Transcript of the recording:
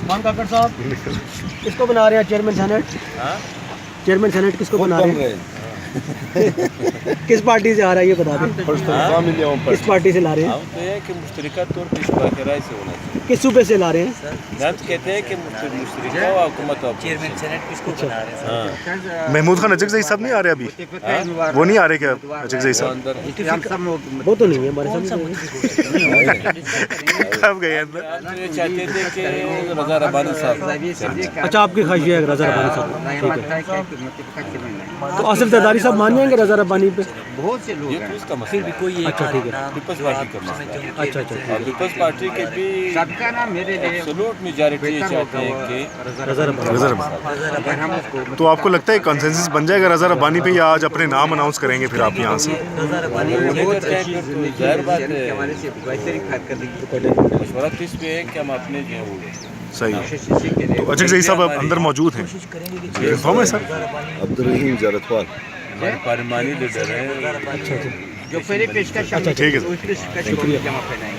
مان کاکڑ صاحب کس کو بنا رہے ہیں چیئرمین سینٹ؟ چیئرمین سینٹ کس کو بنا رہے ہیں؟ کس پارٹی سے آ رہا ہے یہ بتا دیں، کس پارٹی سے لا رہے ہیں؟ کہ مشترکہ طور پر اشتراک رائے سے ہونا چاہیے. کس صوبے سے لا رہے ہیں؟ نعت کہتے ہیں کہ مشترکہ و حکومت چیئرمین سینٹ کس کو بنا رہے ہیں؟ محمود خان اچکزئی صاحب نہیں آ رہے ابھی؟ وہ نہیں آ رہے کیا اچکزئی صاحب؟ وہ تو نہیں ہے ہمارے سامنے. کب گئے اندر؟ یہ چاہتے تھے کہ رضا ربانی صاحب. اچھا آپ کی خواہش ہے رضا ربانی صاحب، ٹھیک ہے. تو آصف زرداری صاحب مان جائیں گے رضا ربانی پہ؟ بہت سے لوگ یہ تو اس کا مسئلہ ہے. کوئی اچھا ٹھیک ہے. پیپلز پارٹی کا مسئلہ ہے. اچھا اچھا اور پیپلز پارٹی کے بھی سب کا نا میرے لیے ایبسولوٹ میجارٹی یہ چاہتے ہیں کہ رضا ربانی. رضا ربانی. تو آپ کو لگتا ہے کنسنسس بن جائے گا رضا ربانی پہ، یا آج اپنے نام اناؤنس کریں گے پھر آپ یہاں سے؟ ظاہر بات ہے مشورہ تو اس پہ ہے کہ ہم اپنے جو ہے وہ صحیح ہے. تو اچکزئی صاحب اب اندر موجود ہیں، کنفرم ہے سر؟ عبدالرحیم زیارتوال ہمارے پارلیمانی لیڈر ہیں. اچھا اچھا جو پہلے پیشکش ٹھیک ہے اس پیشکش کو جمع کرنا ہے.